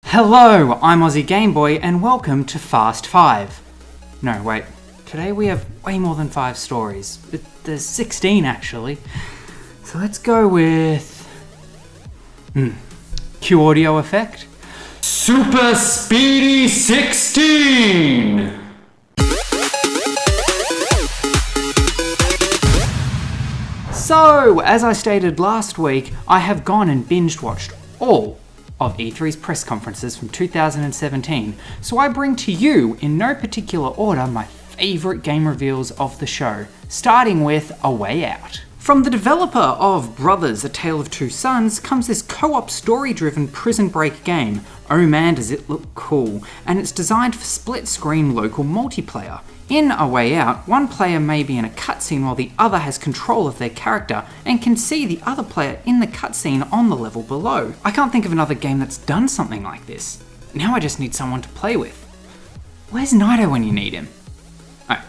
Hello, I'm Aussie Gameboy and welcome to Fast 5. No, wait, today we have way more than 5 stories. There's 16 actually. So let's go with... Cue audio effect. Super Speedy 16! So, as I stated last week, I have gone and binge watched all of E3's press conferences from 2017, so I bring to you, in no particular order, my favourite game reveals of the show, starting with A Way Out. From the developer of Brothers, A Tale of Two Sons, comes this co-op story-driven prison break game. Oh man, does it look cool, and it's designed for split-screen local multiplayer. In A Way Out, one player may be in a cutscene while the other has control of their character and can see the other player in the cutscene on the level below. I can't think of another game that's done something like this. Now I just need someone to play with. Where's Naito when you need him? Alright,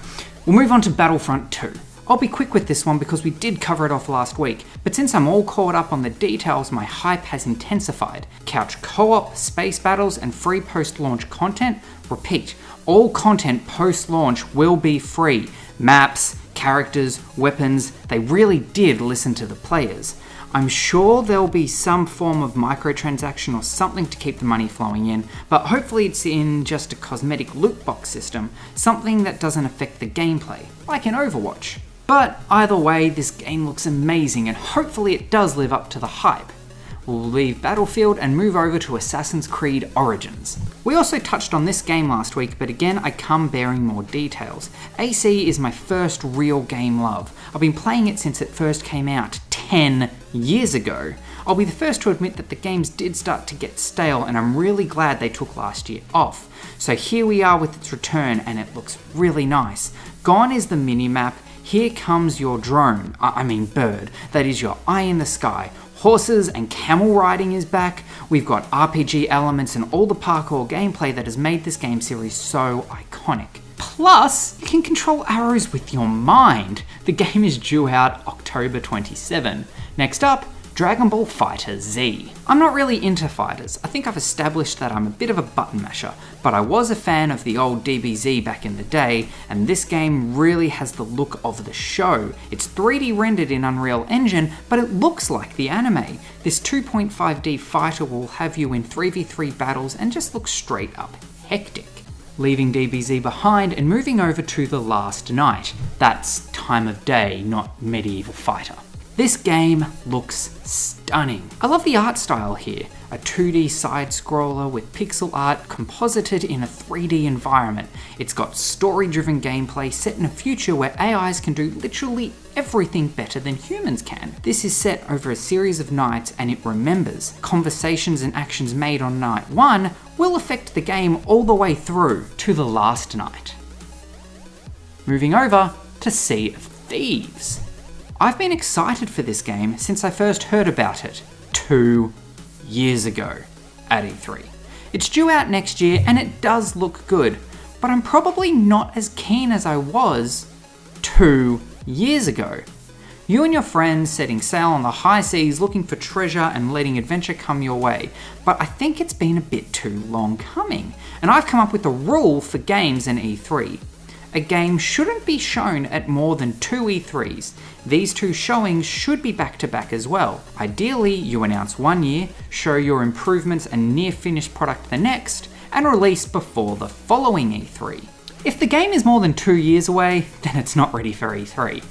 we'll move on to Battlefront 2. I'll be quick with this one because we did cover it off last week, but since I'm all caught up on the details, my hype has intensified. Couch co-op, space battles, and free post-launch content. Repeat, all content post-launch will be free. Maps, characters, weapons, they really did listen to the players. I'm sure there'll be some form of microtransaction or something to keep the money flowing in, but hopefully it's in just a cosmetic loot box system, something that doesn't affect the gameplay, like in Overwatch. But either way, this game looks amazing and hopefully it does live up to the hype. We'll leave Battlefield and move over to Assassin's Creed Origins. We also touched on this game last week, but again I come bearing more details. AC is my first real game love. I've been playing it since it first came out 10 years ago. I'll be the first to admit that the games did start to get stale and I'm really glad they took last year off. So here we are with its return and it looks really nice. Gone is the minimap. Here comes your drone, bird, that is your eye in the sky. Horses and camel riding is back. We've got RPG elements and all the parkour gameplay that has made this game series so iconic. Plus, you can control arrows with your mind. The game is due out October 27. Next up, Dragonball Fighters Z. I'm not really into fighters. I think I've established that I'm a bit of a button masher, but I was a fan of the old DBZ back in the day, and this game really has the look of the show. It's 3D rendered in Unreal Engine, but it looks like the anime. This 2.5D fighter will have you in 3v3 battles and just looks straight up hectic. Leaving DBZ behind and moving over to The Last Night. That's time of day, not medieval fighter. This game looks stunning. I love the art style here. A 2D side-scroller with pixel art composited in a 3D environment. It's got story-driven gameplay set in a future where AIs can do literally everything better than humans can. This is set over a series of nights and it remembers. Conversations and actions made on night 1 will affect the game all the way through to the last night. Moving over to Sea of Thieves. I've been excited for this game since I first heard about it 2 years ago at E3. It's due out next year and it does look good, but I'm probably not as keen as I was 2 years ago. You and your friends setting sail on the high seas looking for treasure and letting adventure come your way, but I think it's been a bit too long coming, and I've come up with a rule for games in E3. A game shouldn't be shown at more than 2 E3s. These 2 showings should be back to back as well. Ideally, you announce one year, show your improvements and near finished product the next, and release before the following E3. If the game is more than 2 years away, then it's not ready for E3.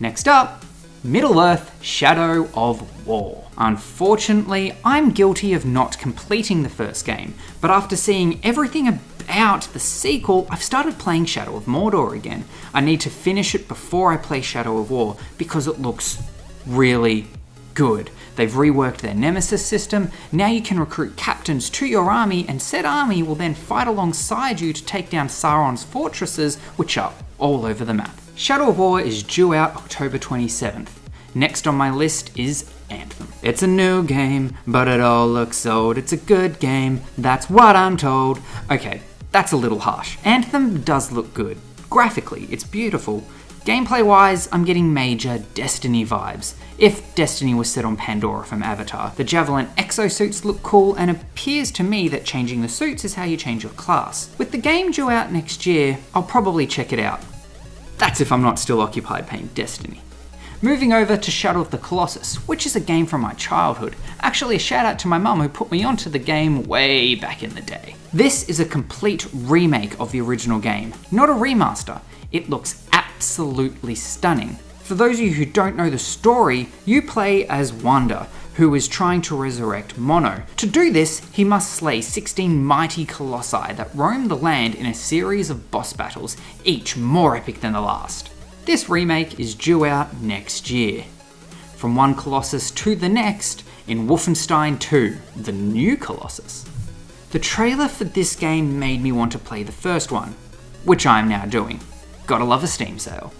Next up, Middle-earth: Shadow of War. Unfortunately, I'm guilty of not completing the first game, but after seeing everything about the sequel, I've started playing Shadow of Mordor again. I need to finish it before I play Shadow of War because it looks really good. They've reworked their Nemesis system. Now you can recruit captains to your army, and said army will then fight alongside you to take down Sauron's fortresses, which are all over the map. Shadow of War is due out October 27th. Next on my list is Anthem. It's a new game, but it all looks old. It's a good game, that's what I'm told. Okay, that's a little harsh. Anthem does look good. Graphically, it's beautiful. Gameplay-wise, I'm getting major Destiny vibes. If Destiny was set on Pandora from Avatar, the Javelin exosuits look cool, and it appears to me that changing the suits is how you change your class. With the game due out next year, I'll probably check it out. That's if I'm not still occupied playing Destiny. Moving over to Shadow of the Colossus, which is a game from my childhood. Actually, a shout out to my mum who put me onto the game way back in the day. This is a complete remake of the original game, not a remaster. It looks absolutely stunning. For those of you who don't know the story, you play as Wanda, who is trying to resurrect Mono. To do this, he must slay 16 mighty colossi that roam the land in a series of boss battles, each more epic than the last. This remake is due out next year. From one Colossus to the next, in Wolfenstein 2, the new Colossus. The trailer for this game made me want to play the first one, which I am now doing. Gotta love a Steam sale.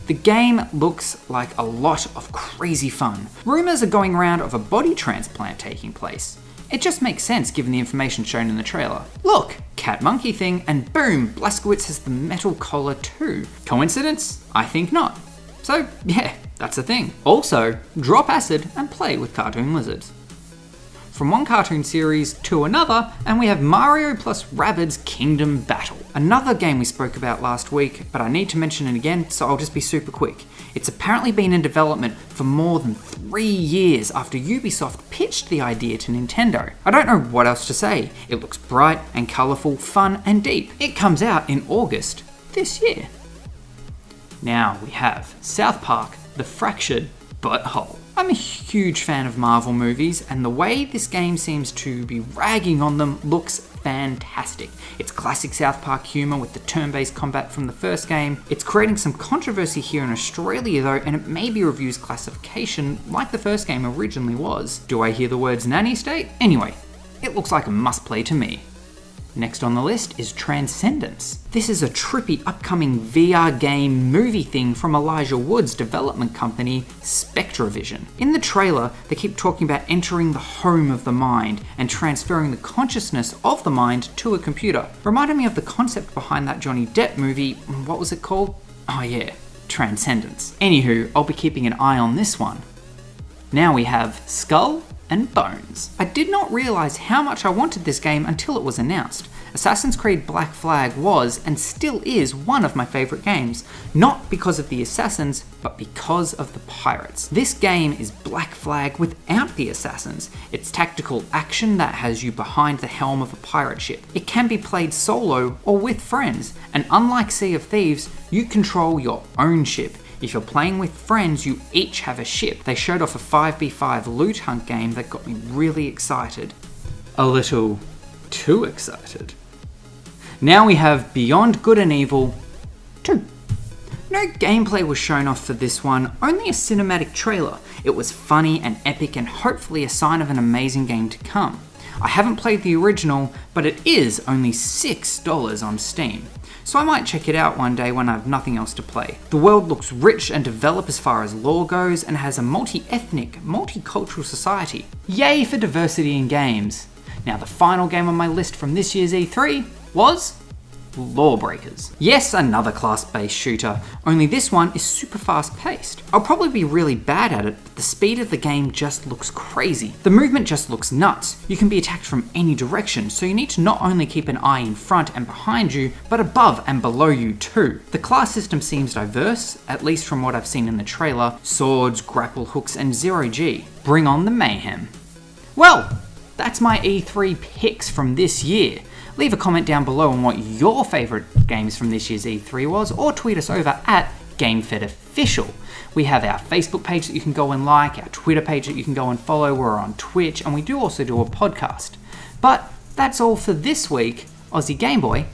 The game looks like a lot of crazy fun. Rumours are going around of a body transplant taking place. It just makes sense given the information shown in the trailer. Look, cat monkey thing, and boom, Blazkowicz has the metal collar too. Coincidence? I think not. So yeah, that's a thing. Also, drop acid and play with cartoon lizards. From one cartoon series to another, and we have Mario plus Rabbids Kingdom Battle. Another game we spoke about last week, but I need to mention it again, so I'll just be super quick. It's apparently been in development for more than 3 years after Ubisoft pitched the idea to Nintendo. I don't know what else to say. It looks bright and colourful, fun and deep. It comes out in August this year. Now we have South Park, The Fractured Butthole. I'm a huge fan of Marvel movies, and the way this game seems to be ragging on them looks fantastic. It's classic South Park humour with the turn-based combat from the first game. It's creating some controversy here in Australia though, and it may be review's classification like the first game originally was. Do I hear the words nanny state? Anyway, it looks like a must-play to me. Next on the list is Transcendence. This is a trippy upcoming VR game movie thing from Elijah Wood's development company, SpectraVision. In the trailer, they keep talking about entering the home of the mind and transferring the consciousness of the mind to a computer. Reminded me of the concept behind that Johnny Depp movie, what was it called? Oh yeah, Transcendence. Anywho, I'll be keeping an eye on this one. Now we have Skull and Bones. I did not realise how much I wanted this game until it was announced. Assassin's Creed Black Flag was, and still is, one of my favourite games. Not because of the assassins, but because of the pirates. This game is Black Flag without the assassins. It's tactical action that has you behind the helm of a pirate ship. It can be played solo or with friends, and unlike Sea of Thieves, you control your own ship. If you're playing with friends, you each have a ship. They showed off a 5v5 loot hunt game that got me really excited. A little too excited. Now we have Beyond Good and Evil 2. No gameplay was shown off for this one, only a cinematic trailer. It was funny and epic and hopefully a sign of an amazing game to come. I haven't played the original, but it is only $6 on Steam. So I might check it out one day when I have nothing else to play. The world looks rich and developed as far as lore goes and has a multi-ethnic, multicultural society. Yay for diversity in games. Now the final game on my list from this year's E3 was Lawbreakers. Yes, another class-based shooter, only this one is super fast-paced. I'll probably be really bad at it, but the speed of the game just looks crazy. The movement just looks nuts. You can be attacked from any direction, so you need to not only keep an eye in front and behind you, but above and below you too. The class system seems diverse, at least from what I've seen in the trailer. Swords, grapple hooks, and zero-G. Bring on the mayhem. Well, that's my E3 picks from this year. Leave a comment down below on what your favourite games from this year's E3 was, or tweet us over at GameFed Official. We have our Facebook page that you can go and like, our Twitter page that you can go and follow, we're on Twitch, and we do also do a podcast. But that's all for this week. Aussie Game Boy